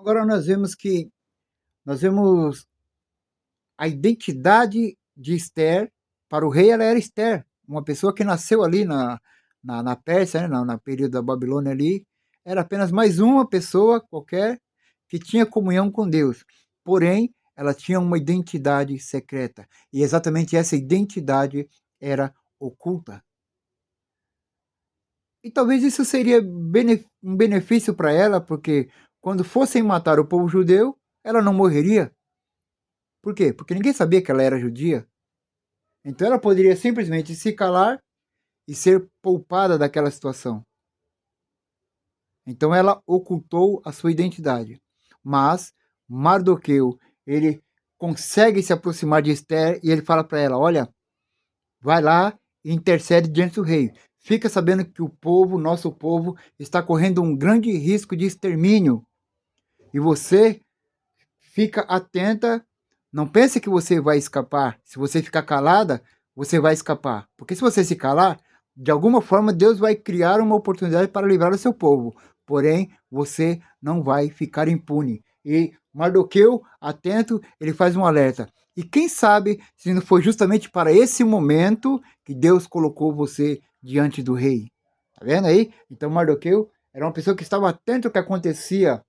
Agora nós vemos a identidade de Esther. Para o rei, ela era Esther, uma pessoa que nasceu ali na Pérsia, né, na período da Babilônia ali. Era apenas mais uma pessoa qualquer que tinha comunhão com Deus. Porém, ela tinha uma identidade secreta. E exatamente essa identidade era oculta. E talvez isso seria um benefício para ela, porque quando fossem matar o povo judeu, ela não morreria. Por quê? Porque ninguém sabia que ela era judia. Então ela poderia simplesmente se calar e ser poupada daquela situação. Então ela ocultou a sua identidade. Mas Mardoqueu, ele consegue se aproximar de Esther e ele fala para ela: olha, vai lá e intercede diante do rei. Fica sabendo que o povo, nosso povo, está correndo um grande risco de extermínio. E você fica atenta. Não pense que você vai escapar. Se você ficar calada, você vai escapar. Porque se você se calar, de alguma forma Deus vai criar uma oportunidade para livrar o seu povo. Porém, você não vai ficar impune. E Mardoqueu, atento, ele faz um alerta. E quem sabe se não foi justamente para esse momento que Deus colocou você diante do rei. Tá vendo aí? Então Mardoqueu era uma pessoa que estava atento ao que acontecia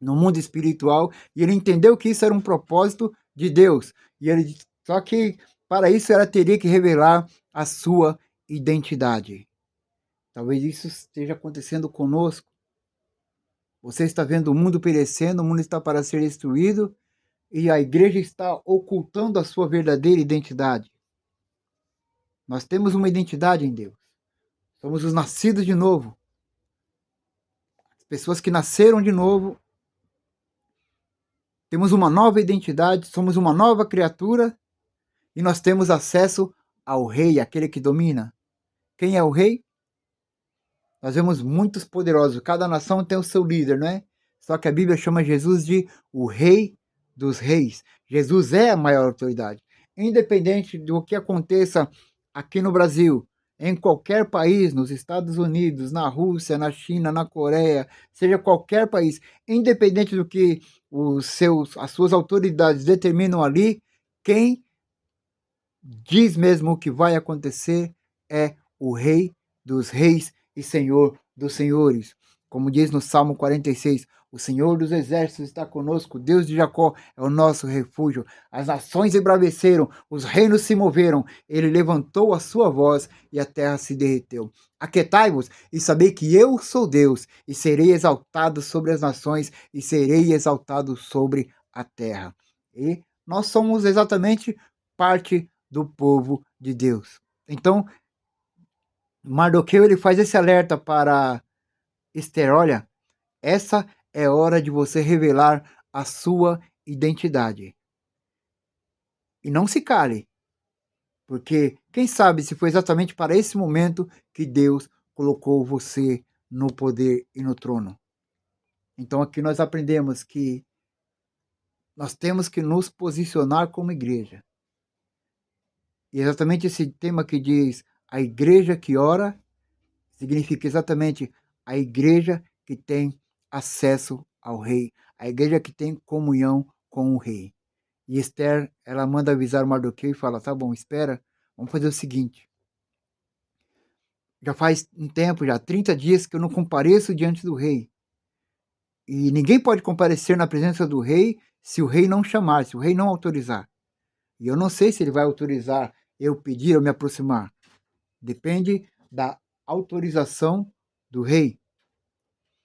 no mundo espiritual, e ele entendeu que isso era um propósito de Deus. E ele só que para isso ela teria que revelar a sua identidade. Talvez isso esteja acontecendo conosco. Você está vendo o mundo perecendo, o mundo está para ser destruído, e a igreja está ocultando a sua verdadeira identidade. Nós temos uma identidade em Deus. Somos os nascidos de novo. As pessoas que nasceram de novo. Temos uma nova identidade, somos uma nova criatura. E nós temos acesso ao rei, aquele que domina. Quem é o rei? Nós vemos muitos poderosos. Cada nação tem o seu líder, não é? Só que a Bíblia chama Jesus de o rei dos reis. Jesus é a maior autoridade. Independente do que aconteça aqui no Brasil, em qualquer país, nos Estados Unidos, na Rússia, na China, na Coreia, seja qualquer país, independente do que as suas autoridades determinam ali, quem diz mesmo o que vai acontecer é o Rei dos Reis e Senhor dos Senhores. Como diz no Salmo 46, o Senhor dos Exércitos está conosco, Deus de Jacó é o nosso refúgio. As nações embraveceram, os reinos se moveram, ele levantou a sua voz e a terra se derreteu. Aquietai-vos e sabei que eu sou Deus, e serei exaltado sobre as nações, e serei exaltado sobre a terra. E nós somos exatamente parte do povo de Deus. Então, Mardoqueu ele faz esse alerta para Esther: olha, essa é hora de você revelar a sua identidade. E não se cale, porque quem sabe se foi exatamente para esse momento que Deus colocou você no poder e no trono. Então aqui nós aprendemos que nós temos que nos posicionar como igreja. E exatamente esse tema que diz a igreja que ora significa exatamente a igreja que tem acesso ao rei, a igreja que tem comunhão com o rei. E Esther, ela manda avisar Mardoqueu e fala: tá bom, espera, vamos fazer o seguinte. Já faz um tempo, já 30 dias que eu não compareço diante do rei. E ninguém pode comparecer na presença do rei se o rei não chamar, se o rei não autorizar. E eu não sei se ele vai autorizar eu pedir ou me aproximar. Depende da autorização do rei.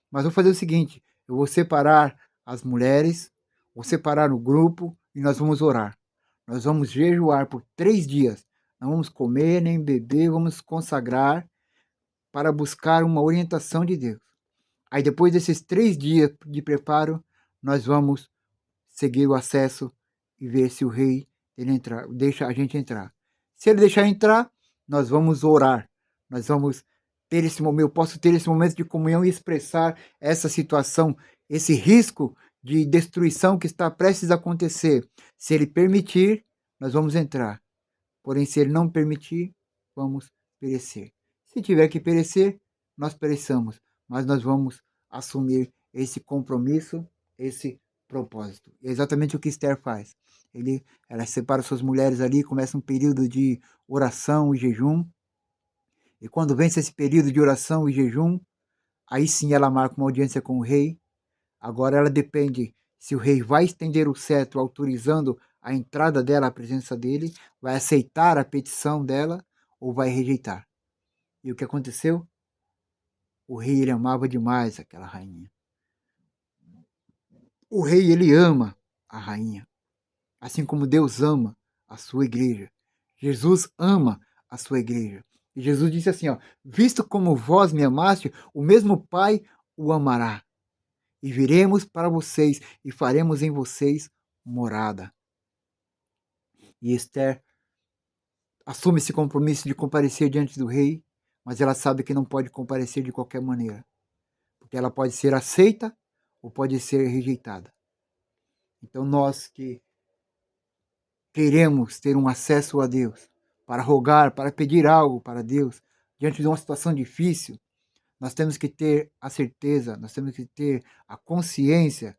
Mas vou fazer o seguinte: eu vou separar as mulheres, vou separar o grupo e nós vamos orar. Nós vamos jejuar por 3 dias. Não vamos comer nem beber, vamos consagrar para buscar uma orientação de Deus. Aí depois desses 3 dias de preparo, nós vamos seguir o acesso e ver se o rei deixa a gente entrar. Se ele deixar entrar, nós vamos orar. Nós vamos ter esse momento, eu posso ter esse momento de comunhão e expressar essa situação, esse risco de destruição que está prestes a acontecer. Se ele permitir, nós vamos entrar. Porém, se ele não permitir, vamos perecer. Se tiver que perecer, nós pereçamos, mas nós vamos assumir esse compromisso esse propósito. É exatamente o que Esther faz. Ela separa suas mulheres ali, começa um período de oração e jejum. E quando vence esse período de oração e jejum, aí sim ela marca uma audiência com o rei. Agora ela depende se o rei vai estender o cetro autorizando a entrada dela à presença dele, vai aceitar a petição dela ou vai rejeitar. E o que aconteceu? O rei ele amava demais aquela rainha. O rei ele ama a rainha, assim como Deus ama a sua igreja. Jesus ama a sua igreja. E Jesus disse assim, ó: visto como vós me amaste, o mesmo Pai o amará. E viremos para vocês e faremos em vocês morada. E Esther assume esse compromisso de comparecer diante do rei, mas ela sabe que não pode comparecer de qualquer maneira, porque ela pode ser aceita ou pode ser rejeitada. Então nós que queremos ter um acesso a Deus, para rogar, para pedir algo para Deus, diante de uma situação difícil, nós temos que ter a certeza, nós temos que ter a consciência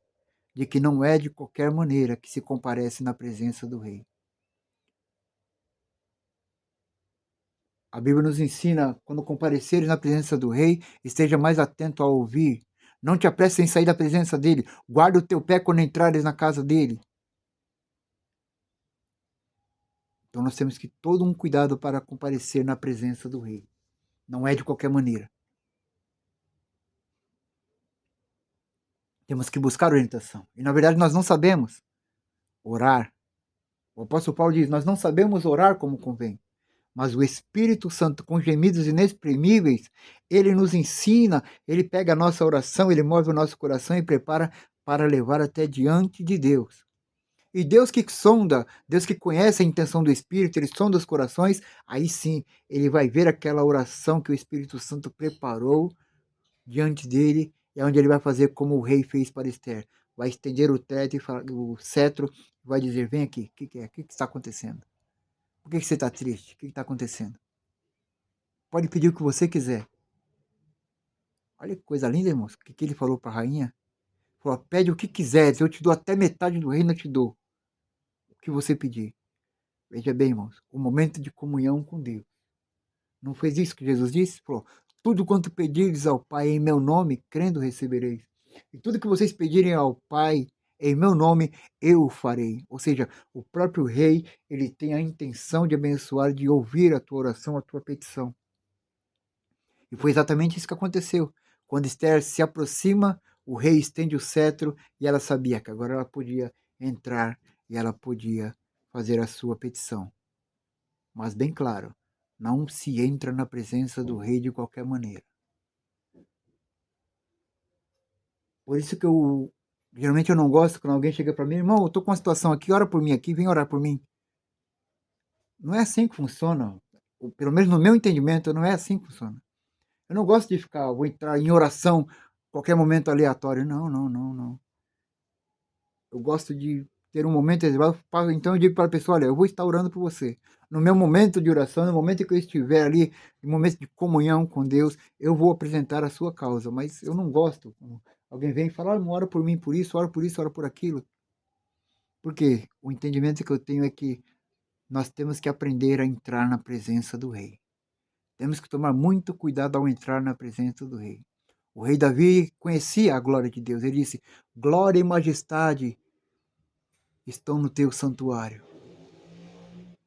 de que não é de qualquer maneira que se comparece na presença do rei. A Bíblia nos ensina, quando compareceres na presença do rei, esteja mais atento a ouvir. Não te apresses em sair da presença dele. Guarda o teu pé quando entrares na casa dele. Então nós temos que ter todo um cuidado para comparecer na presença do rei. Não é de qualquer maneira. Temos que buscar orientação. E na verdade nós não sabemos orar. O apóstolo Paulo diz, nós não sabemos orar como convém. Mas o Espírito Santo, com gemidos inexprimíveis, ele nos ensina, ele pega a nossa oração, ele move o nosso coração e prepara para levar até diante de Deus. E Deus que sonda, Deus que conhece a intenção do Espírito, ele sonda os corações, aí sim, ele vai ver aquela oração que o Espírito Santo preparou diante dele, é onde ele vai fazer como o rei fez para Esther. Vai estender o cetro e vai dizer, vem aqui, o que é? O que está acontecendo? Por que você está triste? O que está acontecendo? Pode pedir o que você quiser. Olha que coisa linda, irmãos. O que ele falou para a rainha? Falou, pede o que quiseres, eu te dou até metade do reino, eu te dou. O que você pedir. Veja bem, irmãos, o momento de comunhão com Deus. Não fez isso que Jesus disse? Falou, tudo quanto pedires ao Pai em meu nome, crendo recebereis. E tudo que vocês pedirem ao Pai em meu nome, eu o farei. Ou seja, o próprio rei, ele tem a intenção de abençoar, de ouvir a tua oração, a tua petição. E foi exatamente isso que aconteceu. Quando Esther se aproxima, o rei estende o cetro e ela sabia que agora ela podia entrar e ela podia fazer a sua petição. Mas bem claro, não se entra na presença do rei de qualquer maneira. Por isso que geralmente eu não gosto quando alguém chega para mim, irmão, eu tô com uma situação aqui, ora por mim aqui, vem orar por mim. Não é assim que funciona. Pelo menos no meu entendimento, não é assim que funciona. Eu não gosto de ficar, vou entrar em oração qualquer momento aleatório. Não, não, não, não. Eu gosto de ter um momento reservado. Então eu digo para a pessoa, olha, eu vou estar orando por você. No meu momento de oração, no momento que eu estiver ali, no momento de comunhão com Deus, eu vou apresentar a sua causa. Mas eu não gosto. Alguém vem e fala, olha, ora por mim por isso, ora por aquilo. Porque o entendimento que eu tenho é que nós temos que aprender a entrar na presença do Rei. Temos que tomar muito cuidado ao entrar na presença do Rei. O rei Davi conhecia a glória de Deus. Ele disse, glória e majestade estão no teu santuário.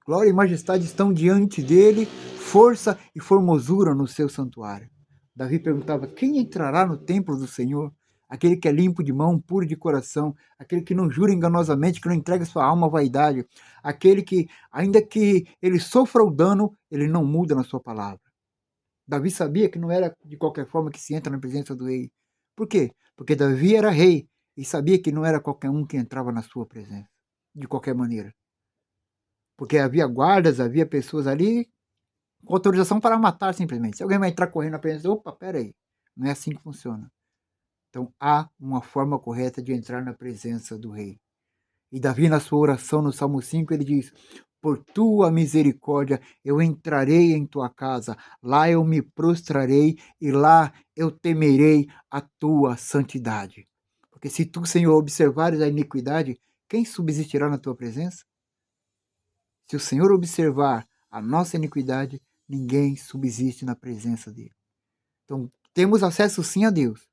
Glória e majestade estão diante dele, força e formosura no seu santuário. Davi perguntava, quem entrará no templo do Senhor? Aquele que é limpo de mão, puro de coração, aquele que não jura enganosamente, que não entrega sua alma à vaidade, aquele que, ainda que ele sofra o dano, ele não muda na sua palavra. Davi sabia que não era de qualquer forma que se entra na presença do rei. Por quê? Porque Davi era rei e sabia que não era qualquer um que entrava na sua presença, de qualquer maneira. Porque havia guardas, havia pessoas ali com autorização para matar simplesmente. Se alguém vai entrar correndo na presença, opa, peraí, não é assim que funciona. Então há uma forma correta de entrar na presença do rei. E Davi, na sua oração no Salmo 5, ele diz, por tua misericórdia eu entrarei em tua casa, lá eu me prostrarei e lá eu temerei a tua santidade. Porque se tu, Senhor, observares a iniquidade, quem subsistirá na tua presença? Se o Senhor observar a nossa iniquidade, ninguém subsiste na presença dele. Então, temos acesso sim a Deus,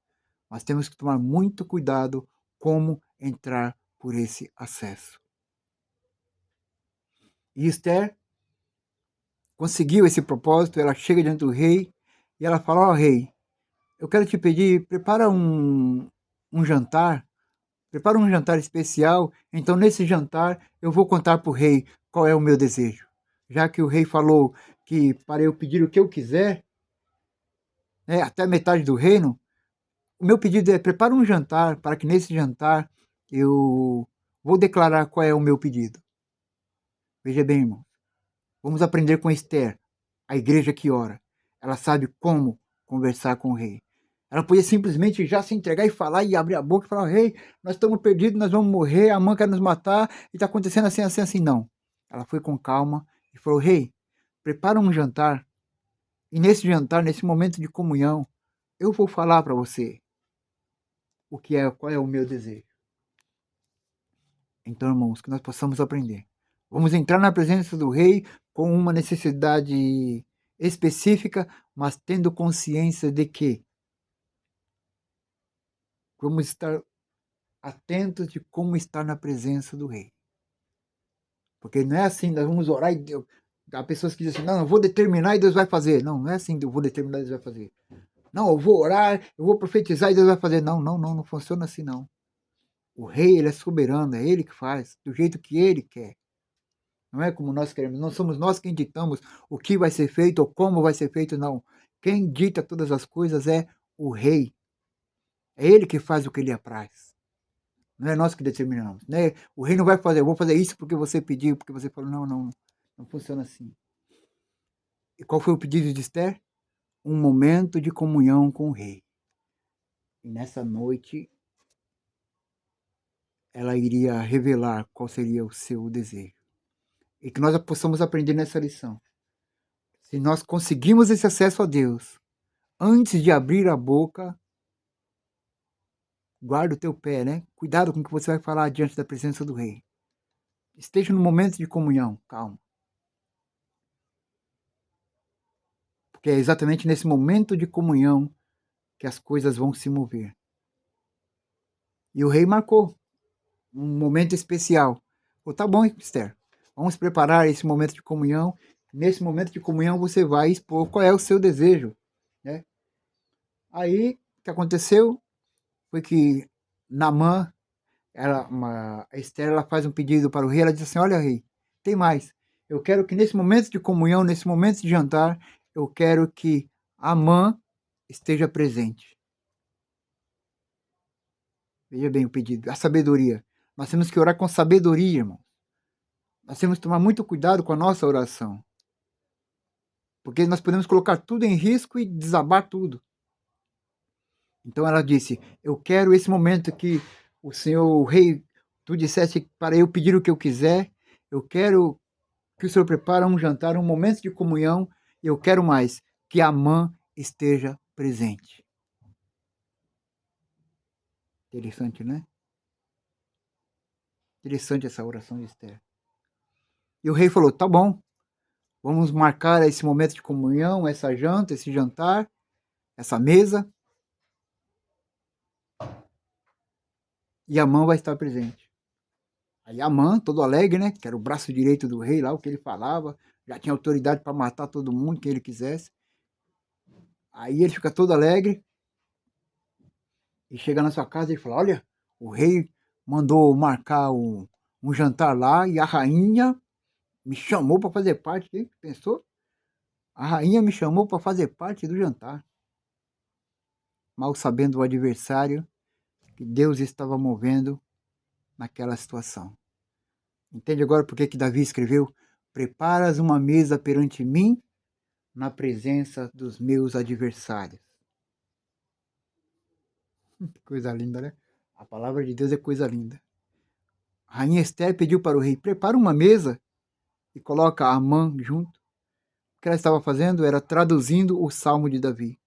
mas temos que tomar muito cuidado como entrar por esse acesso. E Esther conseguiu esse propósito, ela chega diante do rei e ela fala: ó, rei, eu quero te pedir, prepara um jantar, prepara um jantar especial, então nesse jantar eu vou contar para o rei qual é o meu desejo. Já que o rei falou que para eu pedir o que eu quiser, né, até metade do reino, o meu pedido é prepara um jantar para que nesse jantar eu vou declarar qual é o meu pedido. Veja bem, irmão, vamos aprender com Esther, a igreja que ora. Ela sabe como conversar com o rei. Ela podia simplesmente já se entregar e falar e abrir a boca e falar: rei, nós estamos perdidos, nós vamos morrer, a mãe quer nos matar e está acontecendo assim, assim, assim. Não. Ela foi com calma e falou: rei, prepara um jantar e nesse jantar, nesse momento de comunhão, eu vou falar para você qual é o meu desejo. Então, irmãos, que nós possamos aprender. Vamos entrar na presença do rei com uma necessidade específica, mas tendo consciência de que vamos estar atentos de como estar na presença do rei. Porque não é assim, nós vamos orar e Deus... Há pessoas que dizem assim: não, eu vou determinar e Deus vai fazer. Não, não é assim, eu vou determinar e Deus vai fazer. Não, eu vou orar, eu vou profetizar e Deus vai fazer. Não, não, não, não funciona assim não. O rei, ele é soberano, é ele que faz, do jeito que ele quer. Não é como nós queremos, não somos nós quem ditamos o que vai ser feito ou como vai ser feito, não. Quem dita todas as coisas é o rei. É ele que faz o que lhe apraz. Não é nós que determinamos. Né? O rei não vai fazer, eu vou fazer isso porque você pediu, porque você falou, não, não, não funciona assim. E qual foi o pedido de Esther? Um momento de comunhão com o rei. E nessa noite, ela iria revelar qual seria o seu desejo. E que nós possamos aprender nessa lição. Se nós conseguimos esse acesso a Deus, antes de abrir a boca, guarda o teu pé, né? Cuidado com o que você vai falar diante da presença do rei. Esteja no momento de comunhão, calma. Porque é exatamente nesse momento de comunhão que as coisas vão se mover. E o rei marcou um momento especial. Falou, tá bom, Esther, vamos preparar esse momento de comunhão. Nesse momento de comunhão você vai expor qual é o seu desejo, né? Aí, o que aconteceu foi que Naamã, a Esther, ela faz um pedido para o rei, ela diz assim, olha, rei, tem mais. Eu quero que nesse momento de comunhão, nesse momento de jantar, eu quero que Amã esteja presente. Veja bem o pedido, a sabedoria. Nós temos que orar com sabedoria, irmão. Nós temos que tomar muito cuidado com a nossa oração. Porque nós podemos colocar tudo em risco e desabar tudo. Então ela disse, eu quero esse momento que o Senhor, o rei, tu disseste para eu pedir o que eu quiser, eu quero que o Senhor prepare um jantar, um momento de comunhão, e eu quero mais, que Amã esteja presente. Interessante, né? Interessante essa oração de Esther. E o rei falou, tá bom, vamos marcar esse momento de comunhão, essa janta, esse jantar, essa mesa, e Amã vai estar presente. Aí Amã, todo alegre, né? Que era o braço direito do rei lá, o que ele falava, já tinha autoridade para matar todo mundo, quem ele quisesse. Aí ele fica todo alegre e chega na sua casa e fala, olha, o rei mandou marcar um jantar lá e a rainha me chamou para fazer parte. Quem pensou? A rainha me chamou para fazer parte do jantar. Mal sabendo o adversário que Deus estava movendo naquela situação. Entende agora por que Davi escreveu? Preparas uma mesa perante mim na presença dos meus adversários. Coisa linda, né? A palavra de Deus é coisa linda. A rainha Esther pediu para o rei, prepara uma mesa e coloca Amã junto. O que ela estava fazendo era traduzindo o Salmo de Davi.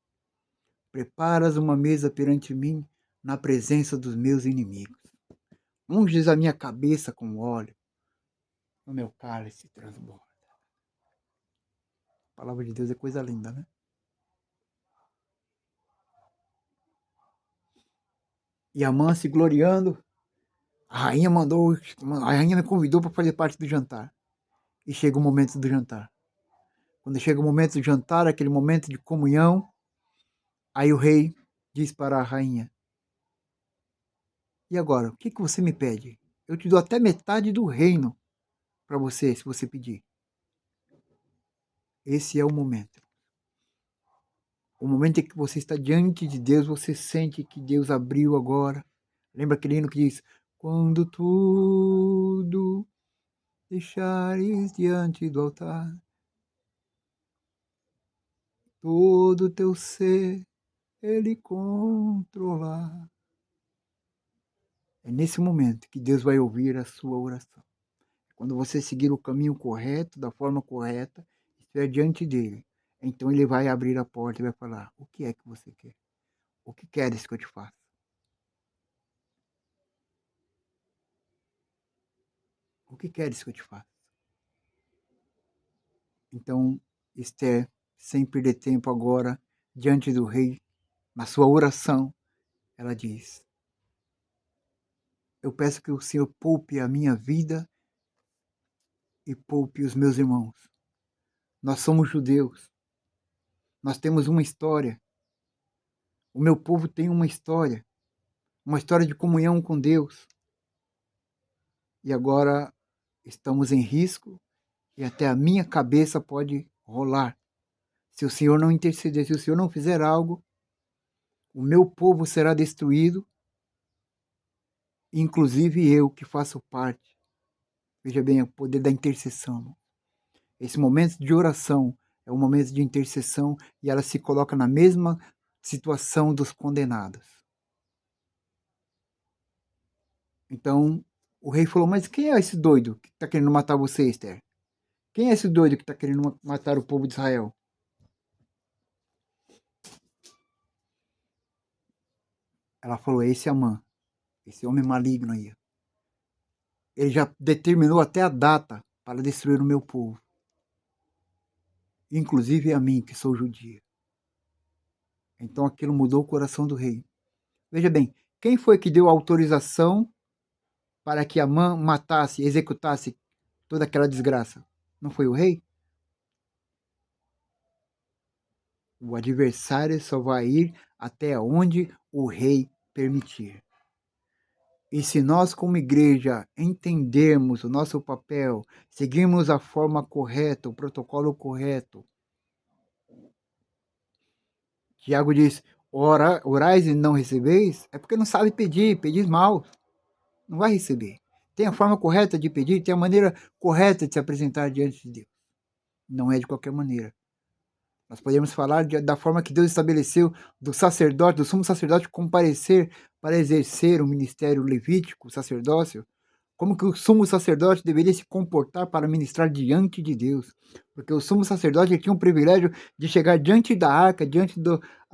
Preparas uma mesa perante mim na presença dos meus inimigos. Unges a minha cabeça com óleo, o meu cálice transborda. A palavra de Deus é coisa linda, né? E Amã se gloriando, a rainha me convidou para fazer parte do jantar. E chega o momento do jantar. Quando chega o momento do jantar, aquele momento de comunhão, aí o rei diz para a rainha: e agora, o que você me pede? Eu te dou até metade do reino para você, se você pedir. Esse é o momento. O momento em que você está diante de Deus, você sente que Deus abriu agora. Lembra aquele hino que diz: quando tudo deixares diante do altar, todo o teu ser Ele controlar. É nesse momento que Deus vai ouvir a sua oração. Quando você seguir o caminho correto, da forma correta, estiver diante dele, então ele vai abrir a porta e vai falar: o que é que você quer? O que queres que eu te faça? O que queres que eu te faça? Então, Esther, sem perder tempo agora, diante do rei, na sua oração, ela diz: eu peço que o Senhor poupe a minha vida e poupe os meus irmãos. Nós somos judeus. Nós temos uma história. O meu povo tem uma história de comunhão com Deus. E agora estamos em risco e até a minha cabeça pode rolar. Se o Senhor não interceder, se o Senhor não fizer algo, o meu povo será destruído, inclusive eu que faço parte. Veja bem o poder da intercessão. Esse momento de oração é um momento de intercessão e ela se coloca na mesma situação dos condenados. Então, o rei falou: mas quem é esse doido que está querendo matar você, Esther? Quem é esse doido que está querendo matar o povo de Israel? Ela falou: é esse Amã, esse homem maligno aí. Ele já determinou até a data para destruir o meu povo. Inclusive a mim, que sou judia. Então aquilo mudou o coração do rei. Veja bem, quem foi que deu autorização para que Amã matasse, executasse toda aquela desgraça? Não foi o rei? O adversário só vai ir até onde o rei permitir. E se nós, como igreja, entendermos o nosso papel, seguirmos a forma correta, o protocolo correto, Tiago diz: orais e não recebeis, é porque não sabe pedir, pedis mal, não vai receber. Tem a forma correta de pedir, tem a maneira correta de se apresentar diante de Deus. Não é de qualquer maneira. Nós podemos falar da forma que Deus estabeleceu do sacerdote, do sumo sacerdote comparecer para exercer o ministério levítico, o sacerdócio, como que o sumo sacerdote deveria se comportar para ministrar diante de Deus. Porque o sumo sacerdote tinha o privilégio de chegar diante da arca,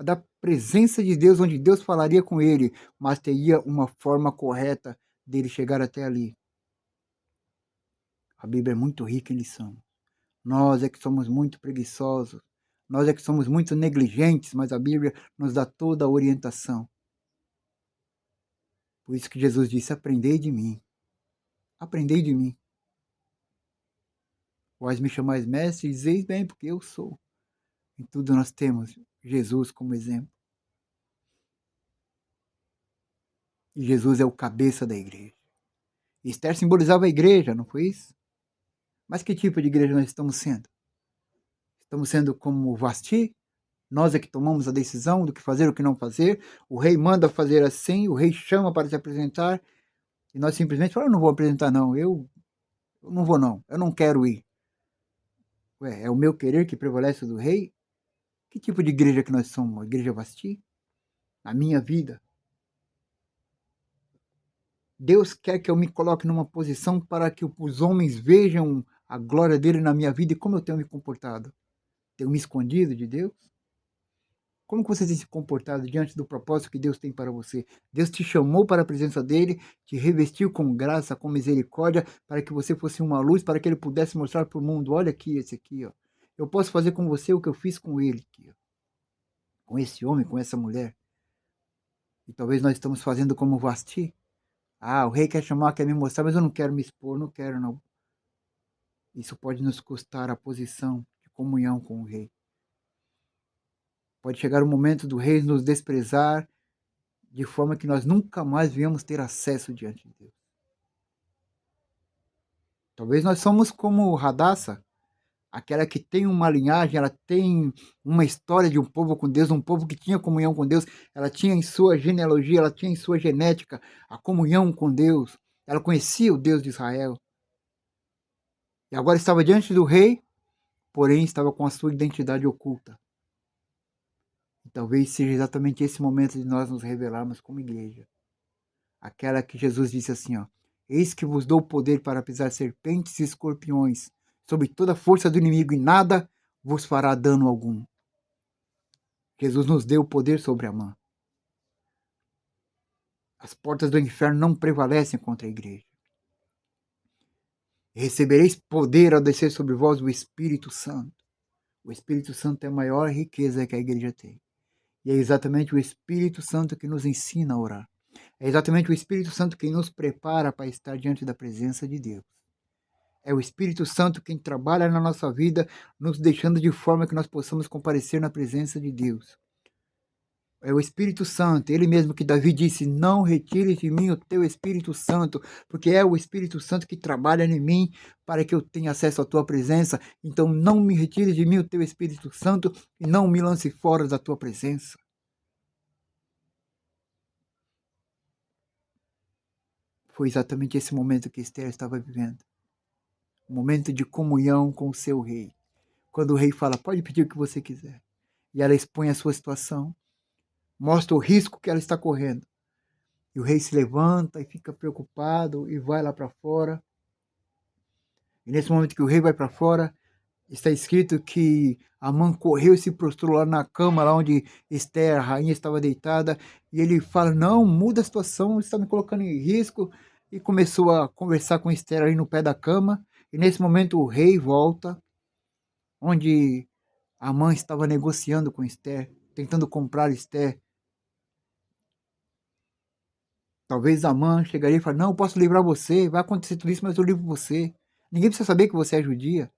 da presença de Deus, onde Deus falaria com ele, mas teria uma forma correta dele chegar até ali. A Bíblia é muito rica em lição. Nós é que somos muito preguiçosos, nós é que somos muito negligentes, mas a Bíblia nos dá toda a orientação. Por isso que Jesus disse: aprendei de mim. Aprendei de mim. Vós me chamais mestre e dizeis bem, porque eu sou. Em tudo nós temos Jesus como exemplo. E Jesus é o cabeça da igreja. E Esther simbolizava a igreja, não foi isso? Mas que tipo de igreja nós estamos sendo? Estamos sendo como Vasti? Nós é que tomamos a decisão do que fazer, o que não fazer. O rei manda fazer assim, o rei chama para se apresentar. E nós simplesmente falamos: eu não vou apresentar não, eu não vou não, eu não quero ir. Ué, é o meu querer que prevalece do rei? Que tipo de igreja que nós somos? Uma igreja Vasti? Na minha vida, Deus quer que eu me coloque numa posição para que os homens vejam a glória dele na minha vida e como eu tenho me comportado. Tenho me escondido de Deus? Como que você tem se comportado diante do propósito que Deus tem para você? Deus te chamou para a presença dele, te revestiu com graça, com misericórdia, para que você fosse uma luz, para que ele pudesse mostrar para o mundo, olha aqui, esse aqui, ó. Eu posso fazer com você o que eu fiz com ele aqui, ó. Com esse homem, com essa mulher. E talvez nós estamos fazendo como Vasti. Ah, o rei quer chamar, quer me mostrar, mas eu não quero me expor, não quero não. Isso pode nos custar a posição de comunhão com o rei. Pode chegar o momento do rei nos desprezar, de forma que nós nunca mais venhamos ter acesso diante de Deus. Talvez nós somos como Radassa, aquela que tem uma linhagem, ela tem uma história de um povo com Deus, um povo que tinha comunhão com Deus, ela tinha em sua genealogia, ela tinha em sua genética a comunhão com Deus, ela conhecia o Deus de Israel. E agora estava diante do rei, porém estava com a sua identidade oculta. E talvez seja exatamente esse momento de nós nos revelarmos como igreja. Aquela que Jesus disse assim, ó: eis que vos dou poder para pisar serpentes e escorpiões, sobre toda a força do inimigo, e nada vos fará dano algum. Jesus nos deu poder sobre a mão. As portas do inferno não prevalecem contra a igreja. E recebereis poder ao descer sobre vós o Espírito Santo. O Espírito Santo é a maior riqueza que a igreja tem. E é exatamente o Espírito Santo que nos ensina a orar. É exatamente o Espírito Santo quem nos prepara para estar diante da presença de Deus. É o Espírito Santo quem trabalha na nossa vida, nos deixando de forma que nós possamos comparecer na presença de Deus. É o Espírito Santo, ele mesmo que Davi disse, não retires de mim o teu Espírito Santo, porque é o Espírito Santo que trabalha em mim para que eu tenha acesso à tua presença. Então não me retires de mim o teu Espírito Santo e não me lance fora da tua presença. Foi exatamente esse momento que Esther estava vivendo. Um momento de comunhão com o seu rei. Quando o rei fala, pode pedir o que você quiser. E ela expõe a sua situação, mostra o risco que ela está correndo. E o rei se levanta e fica preocupado e vai lá para fora. E nesse momento que o rei vai para fora, está escrito que Amã correu e se prostrou lá na cama, lá onde Esther, a rainha, estava deitada. E ele fala, não, muda a situação, você está me colocando em risco. E começou a conversar com Esther ali no pé da cama. E nesse momento o rei volta, onde Amã estava negociando com Esther, tentando comprar Esther. Talvez Amã chegaria e falaria, não, eu posso livrar você, vai acontecer tudo isso, mas eu livro você. Ninguém precisa saber que você é judia,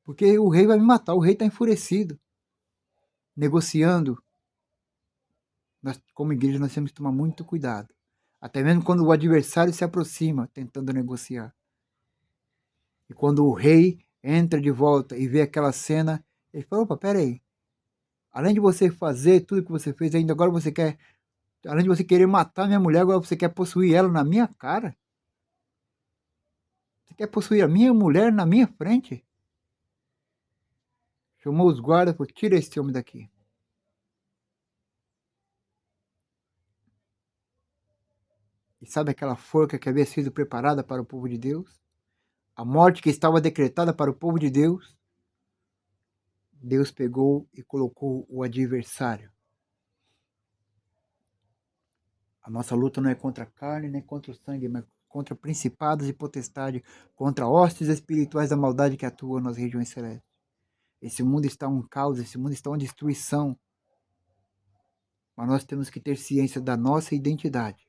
porque o rei vai me matar, o rei está enfurecido. Negociando, nós, como igreja, nós temos que tomar muito cuidado. Até mesmo quando o adversário se aproxima, tentando negociar. E quando o rei entra de volta e vê aquela cena, ele fala, opa, peraí, além de você fazer tudo que você fez, ainda agora você quer, além de você querer matar minha mulher, agora você quer possuir ela na minha cara? Você quer possuir a minha mulher na minha frente? Chamou os guardas e falou, tira esse homem daqui. E sabe aquela forca que havia sido preparada para o povo de Deus? A morte que estava decretada para o povo de Deus? Deus pegou e colocou o adversário. A nossa luta não é contra a carne, nem contra o sangue, mas contra principados e potestades, contra hostes espirituais da maldade que atuam nas regiões celestes. Esse mundo está um caos, esse mundo está uma destruição. Mas nós temos que ter ciência da nossa identidade.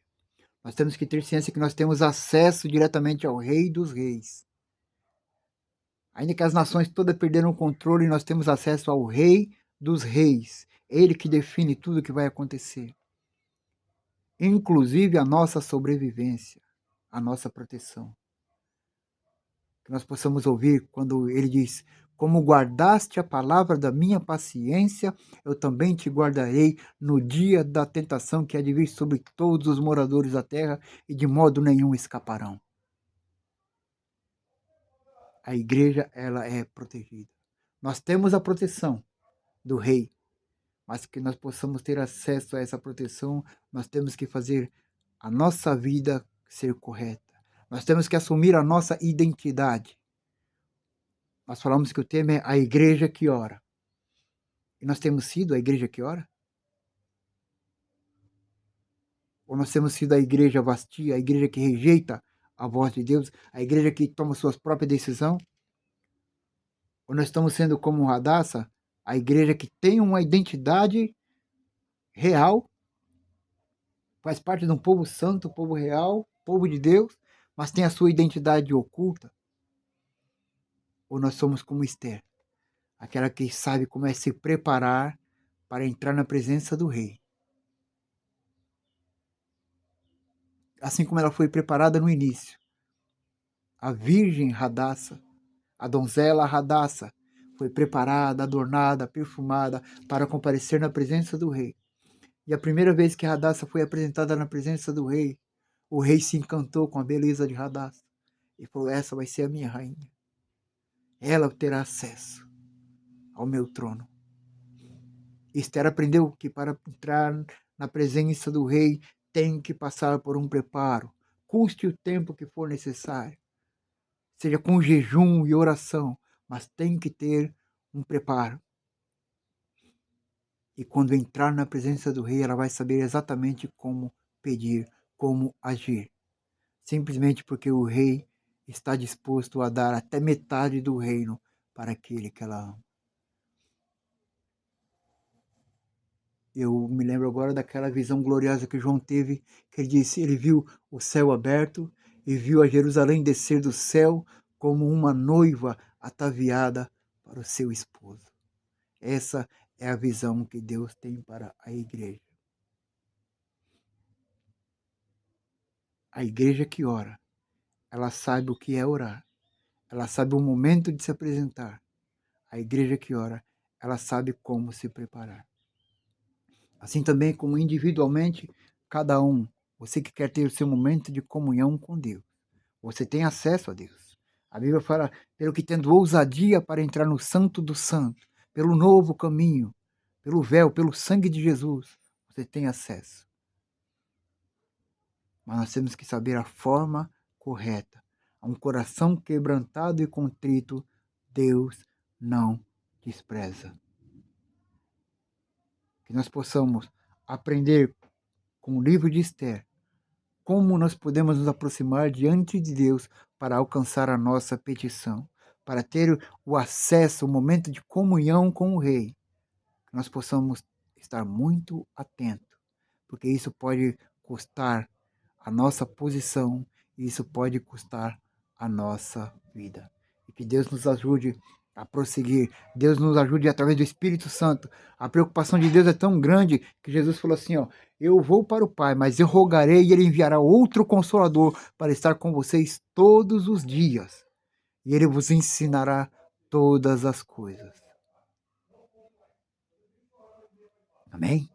Nós temos que ter ciência que nós temos acesso diretamente ao Rei dos Reis. Ainda que as nações todas perderam o controle, nós temos acesso ao Rei dos Reis. Ele que define tudo o que vai acontecer. Inclusive a nossa sobrevivência, a nossa proteção. Que nós possamos ouvir quando ele diz, como guardaste a palavra da minha paciência, eu também te guardarei no dia da tentação que há de vir sobre todos os moradores da terra, e de modo nenhum escaparão. A igreja, ela é protegida. Nós temos a proteção do rei, mas que nós possamos ter acesso a essa proteção, nós temos que fazer a nossa vida ser correta. Nós temos que assumir a nossa identidade. Nós falamos que o tema é a igreja que ora. E nós temos sido a igreja que ora? Ou nós temos sido a igreja vastia, a igreja que rejeita a voz de Deus, a igreja que toma suas próprias decisões? Ou nós estamos sendo como Radassa, a igreja que tem uma identidade real, faz parte de um povo santo, povo real, povo de Deus, mas tem a sua identidade oculta? Ou nós somos como Esther, aquela que sabe como é se preparar para entrar na presença do rei? Assim como ela foi preparada no início. A virgem Radassa, a donzela Radassa, foi preparada, adornada, perfumada para comparecer na presença do rei. E a primeira vez que Radassa foi apresentada na presença do rei, o rei se encantou com a beleza de Radassa e falou: essa vai ser a minha rainha. Ela terá acesso ao meu trono. Esther aprendeu que para entrar na presença do rei tem que passar por um preparo, custe o tempo que for necessário, seja com jejum e oração, mas tem que ter um preparo. E quando entrar na presença do rei, ela vai saber exatamente como pedir, como agir. Simplesmente porque o rei está disposto a dar até metade do reino para aquele que ela ama. Eu me lembro agora daquela visão gloriosa que João teve, que ele disse, ele viu o céu aberto e viu a Jerusalém descer do céu como uma noiva ataviada para o seu esposo. Essa é a visão que Deus tem para a igreja. A igreja que ora, ela sabe o que é orar. Ela sabe o momento de se apresentar. A igreja que ora, ela sabe como se preparar. Assim também como individualmente, cada um, você que quer ter o seu momento de comunhão com Deus, você tem acesso a Deus. A Bíblia fala, pelo que tendo ousadia para entrar no santo do santo, pelo novo caminho, pelo véu, pelo sangue de Jesus, você tem acesso. Mas nós temos que saber a forma correta. A um coração quebrantado e contrito, Deus não despreza. Que nós possamos aprender com o livro de Esther como nós podemos nos aproximar diante de Deus para alcançar a nossa petição, para ter o acesso, o momento de comunhão com o Rei. Que nós possamos estar muito atentos, porque isso pode custar a nossa posição, e isso pode custar a nossa vida. E que Deus nos ajude a prosseguir, Deus nos ajude através do Espírito Santo. A preocupação de Deus é tão grande que Jesus falou assim, ó, eu vou para o Pai, mas eu rogarei e Ele enviará outro Consolador para estar com vocês todos os dias. E Ele vos ensinará todas as coisas. Amém?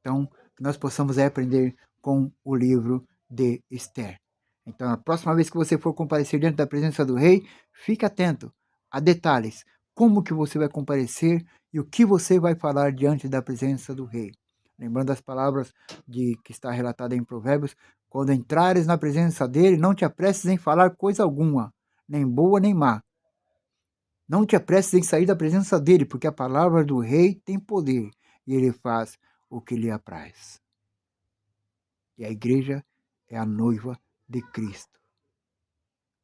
Então, que nós possamos aprender com o livro de Esther. Então, a próxima vez que você for comparecer diante da presença do rei, fique atento a detalhes. Como que você vai comparecer e o que você vai falar diante da presença do rei. Lembrando as palavras que está relatada em Provérbios, quando entrares na presença dele, não te apresses em falar coisa alguma, nem boa nem má. Não te apresses em sair da presença dele, porque a palavra do rei tem poder e ele faz o que lhe apraz. E a igreja é a noiva de Cristo.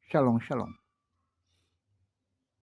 Shalom, shalom.